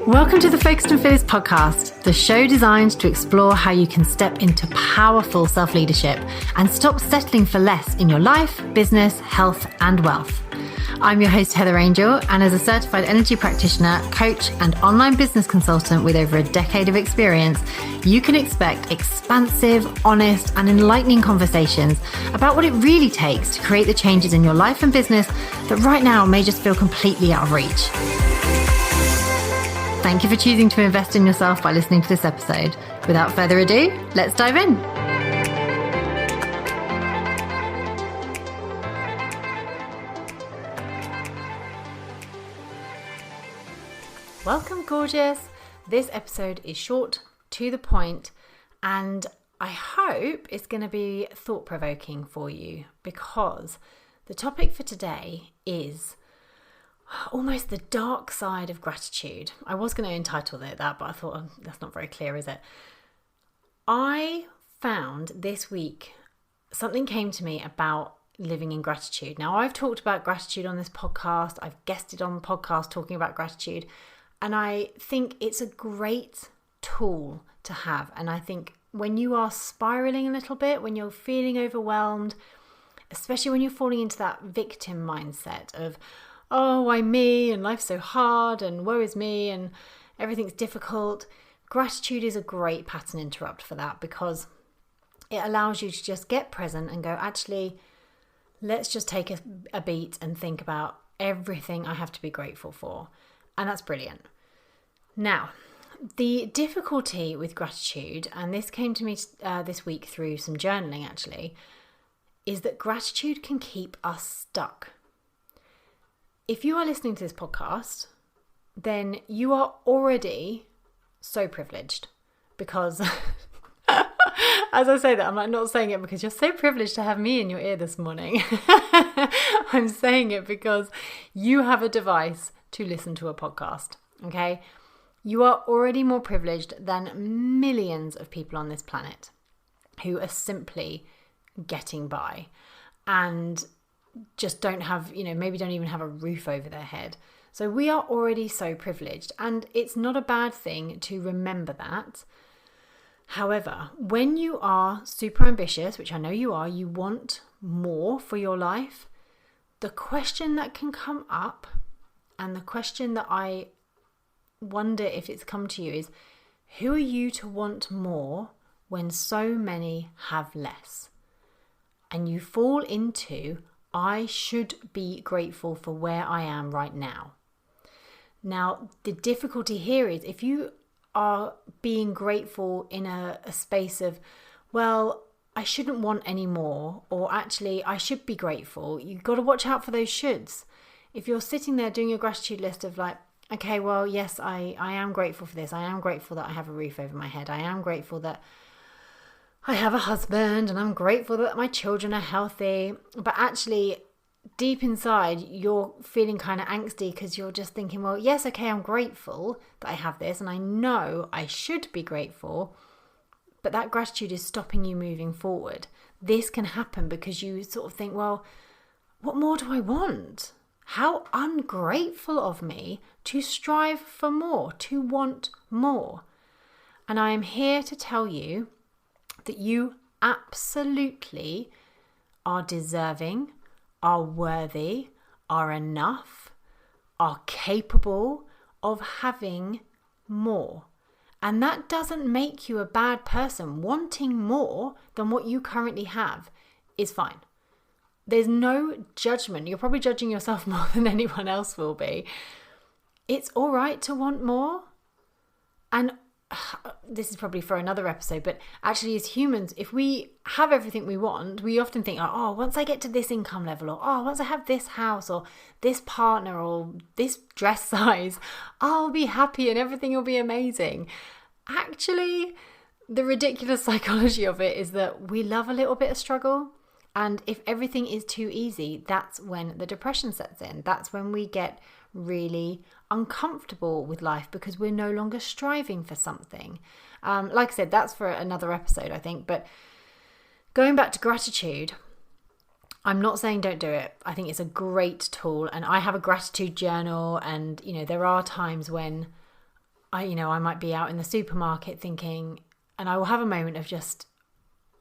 Welcome to the Focused and Fearless podcast, the show designed to explore how you can step into powerful self-leadership and stop settling for less in your life, business, health, and wealth. I'm your host, Heather Angel, and as a certified energy practitioner, coach, and online business consultant with over a decade of experience, you can expect expansive, honest, and enlightening conversations about what it really takes to create the changes in your life and business that right now may just feel completely out of reach. Thank you for choosing to invest in yourself by listening to this episode. Without further ado, let's dive in. Welcome, gorgeous. This episode is short, to the point, and I hope it's going to be thought-provoking for you because the topic for today is almost the dark side of gratitude. I was going to entitle it that, but I thought, that's not very clear, is it? I found this week something came to me about living in gratitude. Now, I've talked about gratitude on this podcast. I've guested on podcasts talking about gratitude. And I think it's a great tool to have. And I think when you are spiraling a little bit, when you're feeling overwhelmed, especially when you're falling into that victim mindset of, oh, why me, and life's so hard, and woe is me, and everything's difficult. Gratitude is a great pattern interrupt for that because it allows you to just get present and go, actually, let's just take a beat and think about everything I have to be grateful for. And that's brilliant. Now, the difficulty with gratitude, and this came to me this week through some journaling actually, is that gratitude can keep us stuck. If you are listening to this podcast, then you are already so privileged because, as I say that, I'm not saying it because you're so privileged to have me in your ear this morning. I'm saying it because you have a device to listen to a podcast, okay? You are already more privileged than millions of people on this planet who are simply getting by and just don't have, maybe don't even have a roof over their head. So we are already so privileged, and it's not a bad thing to remember that. However, when you are super ambitious, which I know you are, you want more for your life, the question that can come up, and the question that I wonder if it's come to you is, who are you to want more when so many have less? And you fall into, I should be grateful for where I am right now. Now, the difficulty here is if you are being grateful in a space of, well, I shouldn't want any more, or actually I should be grateful, you've got to watch out for those shoulds. If you're sitting there doing your gratitude list of like, okay, well, yes, I am grateful for this. I am grateful that I have a roof over my head. I am grateful that I have a husband, and I'm grateful that my children are healthy. But actually, deep inside, you're feeling kind of angsty because you're just thinking, well, yes, okay, I'm grateful that I have this, and I know I should be grateful, but that gratitude is stopping you moving forward. This can happen because you sort of think, well, what more do I want? How ungrateful of me to strive for more, to want more. And I am here to tell you that you absolutely are deserving, are worthy, are enough, are capable of having more. And that doesn't make you a bad person. Wanting more than what you currently have is fine. There's no judgment. You're probably judging yourself more than anyone else will be. It's all right to want more. And this is probably for another episode, but actually as humans, if we have everything we want, we often think, oh, once I get to this income level, or oh, once I have this house or this partner or this dress size, I'll be happy and everything will be amazing. Actually, the ridiculous psychology of it is that we love a little bit of struggle. And if everything is too easy, that's when the depression sets in. That's when we get really uncomfortable with life because we're no longer striving for something. Like I said, that's for another episode, I think. But going back to gratitude, I'm not saying don't do it. I think it's a great tool. And I have a gratitude journal. And, there are times when I might be out in the supermarket thinking, and I will have a moment of just,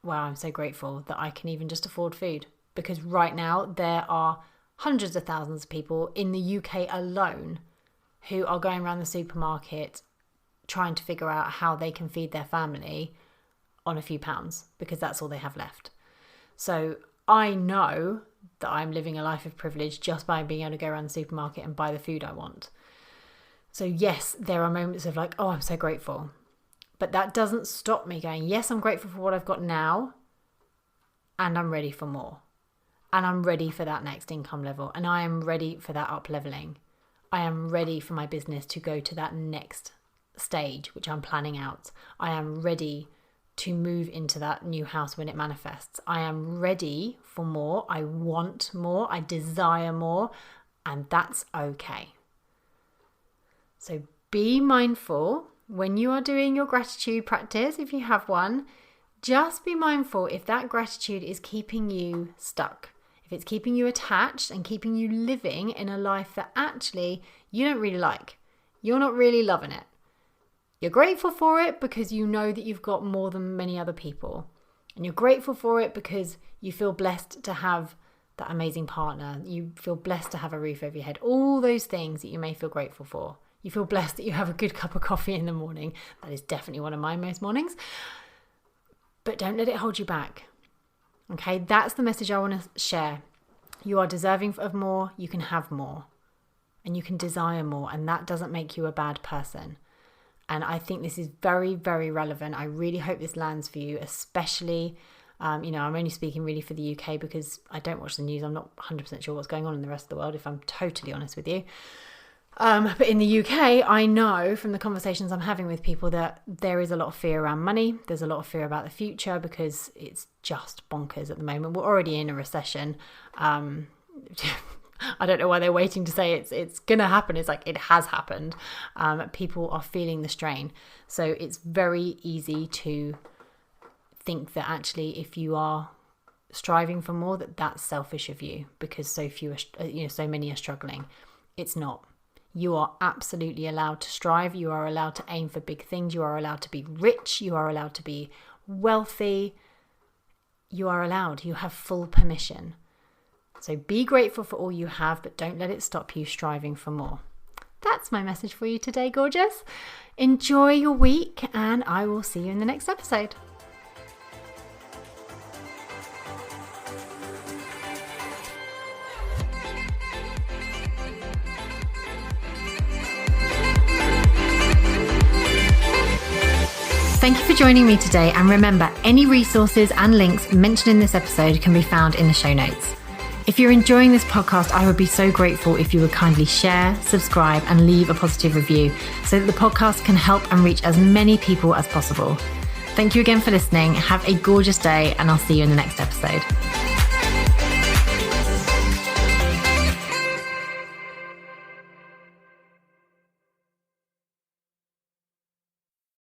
wow, I'm so grateful that I can even just afford food. Because right now there are hundreds of thousands of people in the UK alone who are going around the supermarket trying to figure out how they can feed their family on a few pounds, because that's all they have left. So I know that I'm living a life of privilege just by being able to go around the supermarket and buy the food I want. So yes, there are moments of like, oh, I'm so grateful. But that doesn't stop me going, yes, I'm grateful for what I've got now, and I'm ready for more. And I'm ready for that next income level. And I am ready for that up leveling. I am ready for my business to go to that next stage, which I'm planning out. I am ready to move into that new house when it manifests. I am ready for more. I want more. I desire more. And that's okay. So be mindful when you are doing your gratitude practice, if you have one, just be mindful if that gratitude is keeping you stuck. If it's keeping you attached and keeping you living in a life that actually you don't really like. You're not really loving it. You're grateful for it because you know that you've got more than many other people. And you're grateful for it because you feel blessed to have that amazing partner. You feel blessed to have a roof over your head. All those things that you may feel grateful for. You feel blessed that you have a good cup of coffee in the morning. That is definitely one of my most mornings. But don't let it hold you back. Okay, that's the message I want to share. You are deserving of more. You can have more. And you can desire more. And that doesn't make you a bad person. And I think this is very, very relevant. I really hope this lands for you, especially, I'm only speaking really for the UK because I don't watch the news. I'm not 100% sure what's going on in the rest of the world, if I'm totally honest with you. But in the UK, I know from the conversations I'm having with people that there is a lot of fear around money. There's a lot of fear about the future because it's just bonkers at the moment. We're already in a recession. I don't know why they're waiting to say it's going to happen. It's like it has happened. People are feeling the strain. So it's very easy to think that actually if you are striving for more, that's selfish of you because so many are struggling. It's not. You are absolutely allowed to strive. You are allowed to aim for big things. You are allowed to be rich. You are allowed to be wealthy. You are allowed. You have full permission. So be grateful for all you have, but don't let it stop you striving for more. That's my message for you today, gorgeous. Enjoy your week, and I will see you in the next episode. Thank you for joining me today, and remember, any resources and links mentioned in this episode can be found in the show notes. If you're enjoying this podcast, I would be so grateful if you would kindly share, subscribe, and leave a positive review so that the podcast can help and reach as many people as possible. Thank you again for listening. Have a gorgeous day, and I'll see you in the next episode.